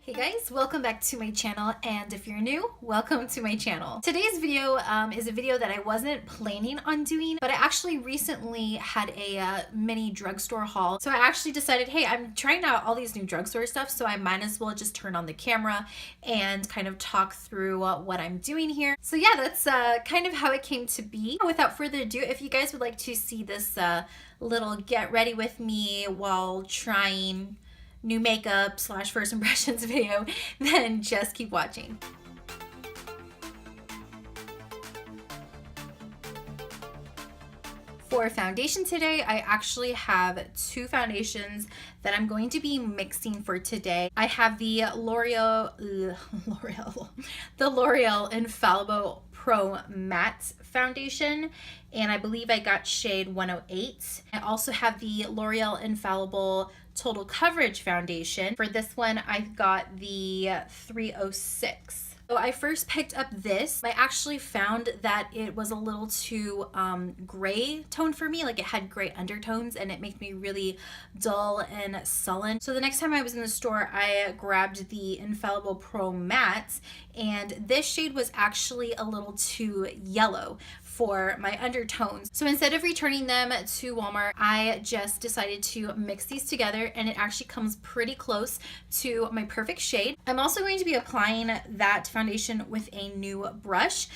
Hey guys, welcome back to my channel, and if you're new, welcome to my channel. Today's video is a video that I wasn't planning on doing, but I actually recently had a mini drugstore haul. So I actually decided, hey, I'm trying out all these new drugstore stuff, so I might as well just turn on the camera and kind of talk through what I'm doing here. So yeah, that's kind of how it came to be. Without further ado, if you guys would like to see this little get ready with me while trying new makeup / first impressions video, then just keep watching. For foundation today, I actually have two foundations that I'm going to be mixing for today. I have the L'Oreal Infallible Pro Matte Foundation, and I believe I got shade 108. I also have the L'Oreal Infallible Total Coverage Foundation. For this one, I've got the 306. So I first picked up this. I actually found that it was a little too gray tone for me. Like, it had gray undertones and it made me really dull and sullen. So the next time I was in the store, I grabbed the Infallible Pro Matte, and this shade was actually a little too yellow for my undertones. So instead of returning them to Walmart, I just decided to mix these together, and it actually comes pretty close to my perfect shade. I'm also going to be applying that foundation with a new brush.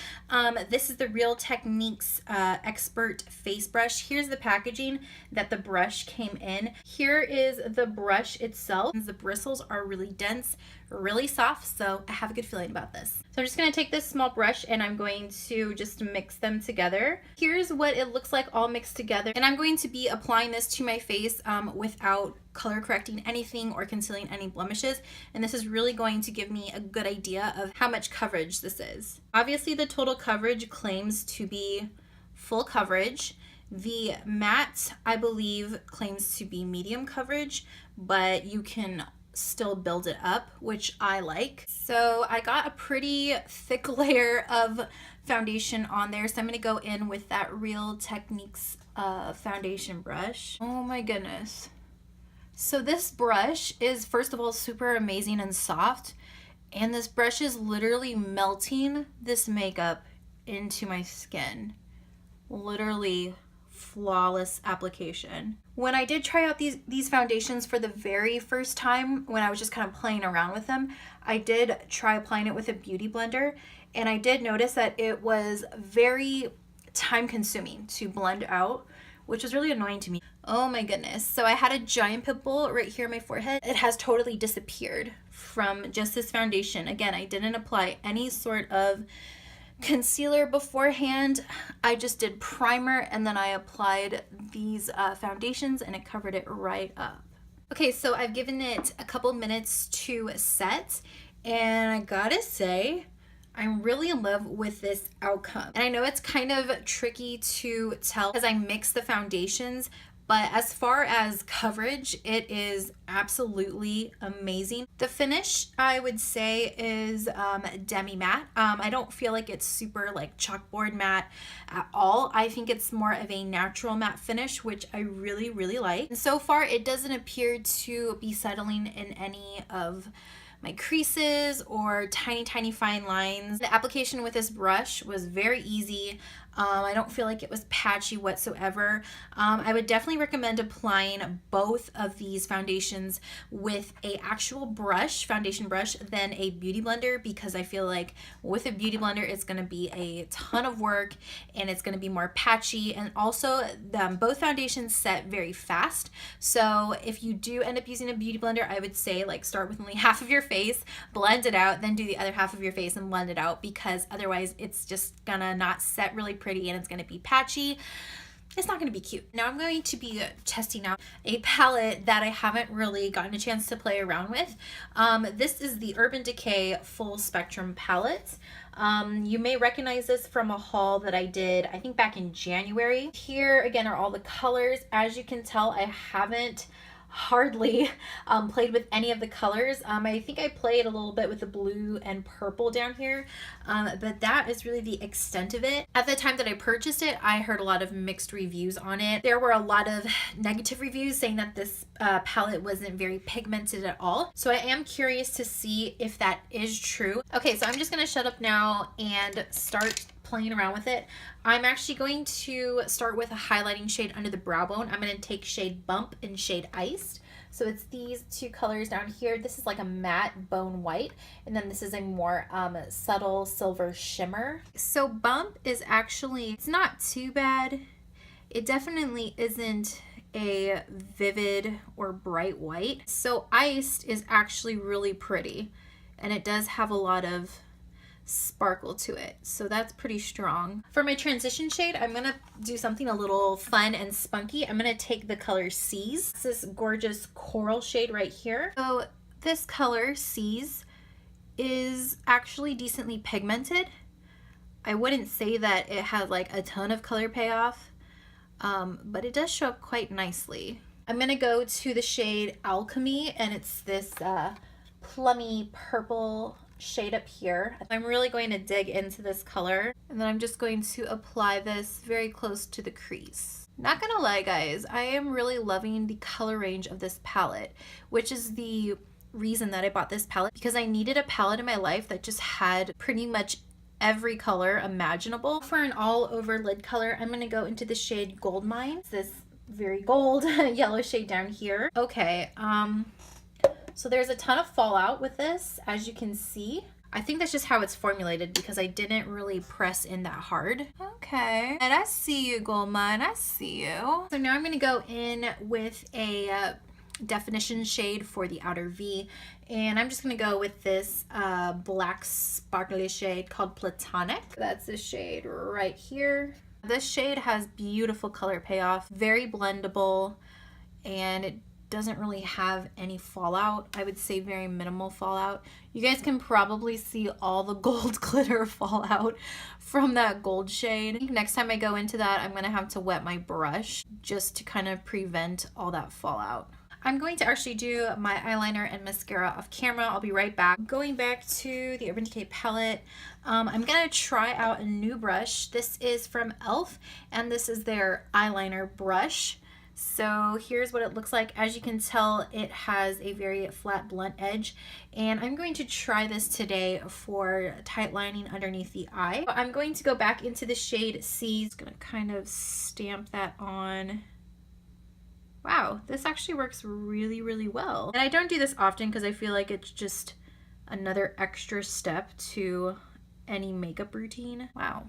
This is the Real Techniques Expert Face Brush. Here's the packaging that the brush came in. Here is the brush itself. The bristles are really dense, really soft, so I have a good feeling about this. So I'm just going to take this small brush and I'm going to just mix them together. Here's what it looks like all mixed together, and I'm going to be applying this to my face without color correcting anything or concealing any blemishes, and this is really going to give me a good idea of how much coverage this is. Obviously, the total coverage claims to be full coverage. The matte, I believe, claims to be medium coverage, but you can still build it up, which I like. So I got a pretty thick layer of foundation on there, so I'm gonna go in with that Real Techniques foundation brush. Oh my goodness. So this brush is, first of all, super amazing and soft, and this brush is literally melting this makeup into my skin. Literally flawless application. When I did try out these foundations for the very first time, when I was just kind of playing around with them, I did try applying it with a beauty blender, and I did notice that it was very time consuming to blend out, which was really annoying to me. Oh my goodness. So I had a giant pimple right here on my forehead. It has totally disappeared from just this foundation. Again, I didn't apply any sort of concealer beforehand. I just did primer, and then I applied these foundations, and it covered it right up. Okay, so I've given it a couple minutes to set, and I gotta say, I'm really in love with this outcome. And I know it's kind of tricky to tell as I mix the foundations, but as far as coverage, it is absolutely amazing. The finish, I would say, is demi matte. I don't feel like it's super like chalkboard matte at all. I think it's more of a natural matte finish, which I really, really like. And so far, it doesn't appear to be settling in any of my creases or tiny fine lines. The application with this brush was very easy. I don't feel like it was patchy whatsoever. I would definitely recommend applying both of these foundations with a actual brush, foundation brush, than a beauty blender, because I feel like with a beauty blender it's going to be a ton of work and it's going to be more patchy, and also both foundations set very fast. So if you do end up using a beauty blender, I would say like start with only half of your face, blend it out, then do the other half of your face and blend it out, because otherwise it's just gonna not set really pretty and it's going to be patchy. It's not going to be cute. Now I'm going to be testing out a palette that I haven't really gotten a chance to play around with. This is the Urban Decay Full Spectrum palette. You may recognize this from a haul that I did, I think back in January. Here again are all the colors. As you can tell, I haven't hardly played with any of the colors. I think I played a little bit with the blue and purple down here, but that is really the extent of it. At the time that I purchased it, I heard a lot of mixed reviews on it. There were a lot of negative reviews saying that this palette wasn't very pigmented at all. So I am curious to see if that is true. Okay, so I'm just gonna shut up now and start playing around with it. I'm actually going to start with a highlighting shade under the brow bone. I'm going to take shade Bump and shade Iced. So it's these two colors down here. This is like a matte bone white, and then this is a more subtle silver shimmer. So Bump is actually, it's not too bad. It definitely isn't a vivid or bright white. So Iced is actually really pretty, and it does have a lot of sparkle to it, so that's pretty strong. For my transition shade, I'm gonna do something a little fun and spunky. I'm gonna take the color Seas. This gorgeous coral shade right here. So this color Seas is actually decently pigmented. I wouldn't say that it has like a ton of color payoff, but it does show up quite nicely. I'm gonna go to the shade Alchemy, and it's this plummy purple shade up here. I'm really going to dig into this color, and then I'm just going to apply this very close to the crease. Not gonna lie guys, I am really loving the color range of this palette, which is the reason that I bought this palette, because I needed a palette in my life that just had pretty much every color imaginable. For an all over lid color, I'm gonna go into the shade Goldmine. It's this very gold yellow shade down here. Okay, so there's a ton of fallout with this, as you can see. I think that's just how it's formulated because I didn't really press in that hard. Okay, and I see you, Goldmine, I see you. So now I'm gonna go in with a definition shade for the outer V, and I'm just gonna go with this black sparkly shade called Platonic. That's the shade right here. This shade has beautiful color payoff, very blendable, and it doesn't really have any fallout. I would say very minimal fallout. You guys can probably see all the gold glitter fallout from that gold shade. Next time I go into that, I'm gonna have to wet my brush just to kind of prevent all that fallout. I'm going to actually do my eyeliner and mascara off camera. I'll be right back. Going back to the Urban Decay palette, I'm gonna try out a new brush. This is from e.l.f. and this is their eyeliner brush. So here's what it looks like. As you can tell, it has a very flat blunt edge, and I'm going to try this today for tight lining underneath the eye. I'm going to go back into the shade C. Just gonna kind of stamp that on. Wow, this actually works really, really well. And I don't do this often because I feel like it's just another extra step to any makeup routine. Wow.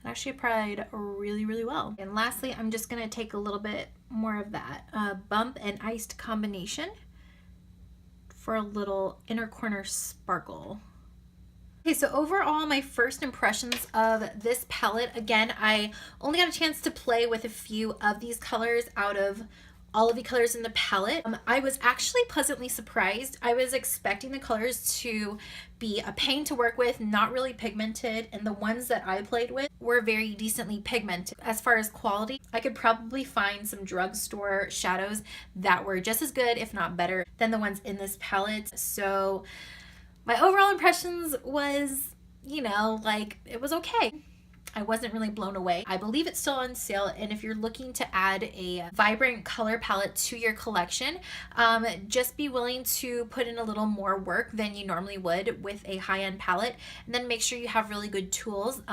Actually applied really, really well. And lastly, I'm just gonna take a little bit more of that Bump and Iced combination for a little inner corner sparkle. Okay, so overall, my first impressions of this palette, again, I only got a chance to play with a few of these colors out of all of the colors in the palette. I was actually pleasantly surprised. I was expecting the colors to be a pain to work with, not really pigmented, and the ones that I played with were very decently pigmented. As far as quality, I could probably find some drugstore shadows that were just as good, if not better, than the ones in this palette. So my overall impressions was, you know, like, it was okay. I wasn't really blown away. I believe it's still on sale, and if you're looking to add a vibrant color palette to your collection, just be willing to put in a little more work than you normally would with a high-end palette, and then make sure you have really good tools.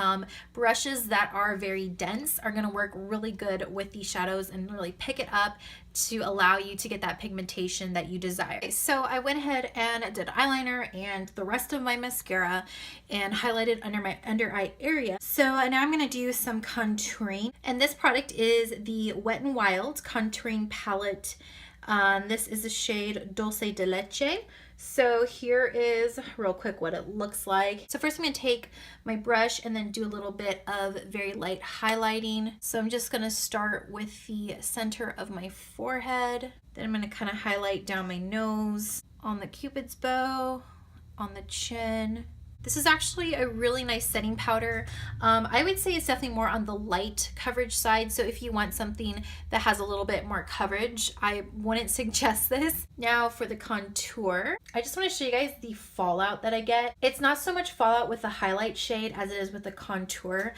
Brushes that are very dense are going to work really good with these shadows and really pick it up to allow you to get that pigmentation that you desire. So I went ahead and did eyeliner and the rest of my mascara and highlighted under my under eye area. So now I'm gonna do some contouring, and this product is the Wet n Wild contouring palette. This is the shade Dolce de Leche. So here is real quick what it looks like. So first I'm going to take my brush and then do a little bit of very light highlighting. So I'm just going to start with the center of my forehead. Then I'm going to kind of highlight down my nose, on the cupid's bow, on the chin, This is actually a really nice setting powder. I would say it's definitely more on the light coverage side. So if you want something that has a little bit more coverage, I wouldn't suggest this. Now for the contour, I just want to show you guys the fallout that I get. It's not so much fallout with the highlight shade as it is with the contour.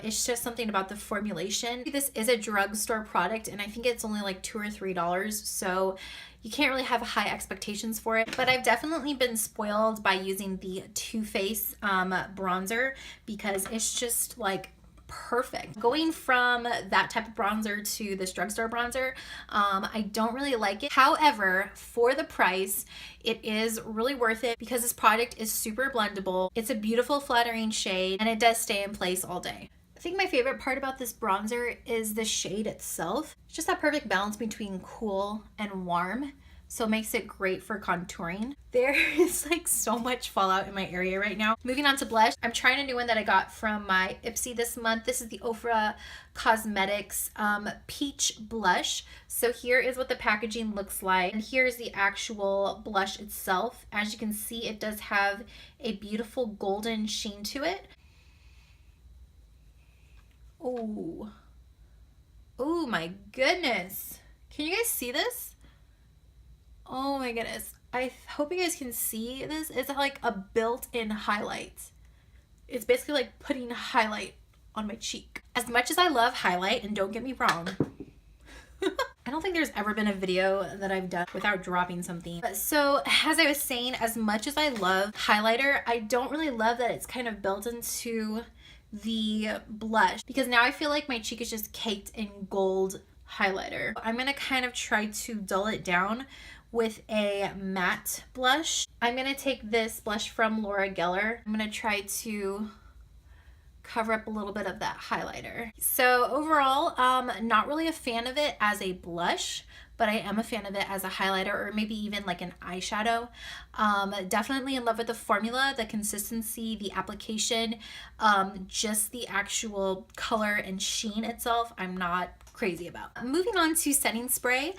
It's just something about the formulation. This is a drugstore product and I think it's only like $2 or $3. So you can't really have high expectations for it, but I've definitely been spoiled by using the Too Faced bronzer because it's just like perfect. Going from that type of bronzer to this drugstore bronzer, I don't really like it. However, for the price, it is really worth it because this product is super blendable. It's a beautiful flattering shade and it does stay in place all day. I think my favorite part about this bronzer is the shade itself. It's just that perfect balance between cool and warm, so it makes it great for contouring. There is like so much fallout in my area right now. Moving on to blush, I'm trying a new one that I got from my Ipsy this month. This is the Ofra Cosmetics Peach Blush. So here is what the packaging looks like, and here's the actual blush itself. As you can see, it does have a beautiful golden sheen to it. Oh, oh my goodness. Can you guys see this? Oh my goodness. I hope you guys can see this. It's like a built-in highlight. It's basically like putting highlight on my cheek. As much as I love highlight, and don't get me wrong, I don't think there's ever been a video that I've done without dropping something. So as I was saying, as much as I love highlighter, I don't really love that it's kind of built into the blush because now I feel like my cheek is just caked in gold highlighter. I'm gonna kind of try to dull it down with a matte blush. I'm gonna take this blush from Loreal. I'm gonna try to cover up a little bit of that highlighter. So overall, not really a fan of it as a blush, but I am a fan of it as a highlighter or maybe even like an eyeshadow. Definitely in love with the formula, the consistency, the application, just the actual color and sheen itself, I'm not crazy about. Moving on to setting spray.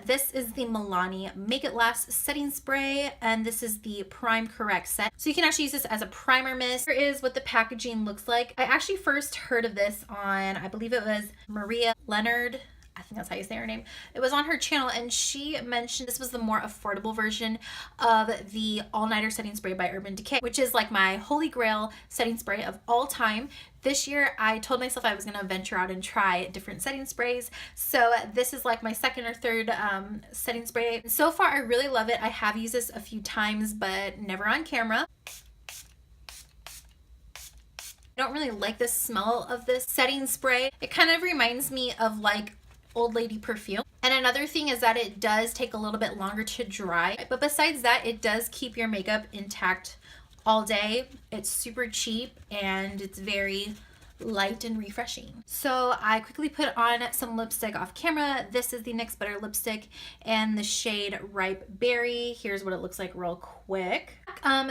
This is the Milani Make It Last setting spray, and this is the Prime Correct set. So you can actually use this as a primer mist. Here is what the packaging looks like. I actually first heard of this on, I believe it was Maria Leonard, I think that's how you say her name. It was on her channel and she mentioned this was the more affordable version of the All Nighter setting spray by Urban Decay, which is like my holy grail setting spray of all time. This year I told myself I was going to venture out and try different setting sprays. So this is like my second or third setting spray. So far I really love it. I have used this a few times but never on camera. I don't really like the smell of this setting spray. It kind of reminds me of like old lady perfume. And another thing is that it does take a little bit longer to dry, but besides that, it does keep your makeup intact all day. It's super cheap and it's very light and refreshing. So I quickly put on some lipstick off camera. This is the NYX Butter lipstick and the shade Ripe Berry. Here's what it looks like real quick.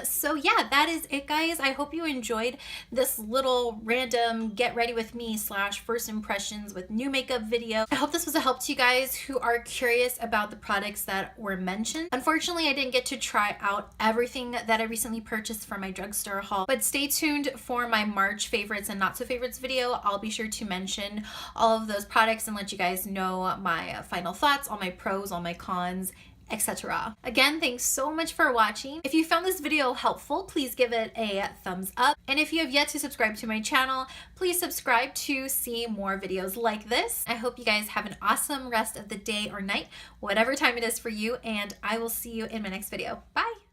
So yeah, that is it, guys. I hope you enjoyed this little random get ready with me / first impressions with new makeup video. I hope this was a help to you guys who are curious about the products that were mentioned. Unfortunately, I didn't get to try out everything that I recently purchased from my drugstore haul, but stay tuned for my March favorites and not so favorites video. I'll be sure to mention all of those products and let you guys know my final thoughts, all my pros, all my cons, etc. Again, thanks so much for watching. If you found this video helpful, please give it a thumbs up. And if you have yet to subscribe to my channel, please subscribe to see more videos like this. I hope you guys have an awesome rest of the day or night, whatever time it is for you, and I will see you in my next video. Bye!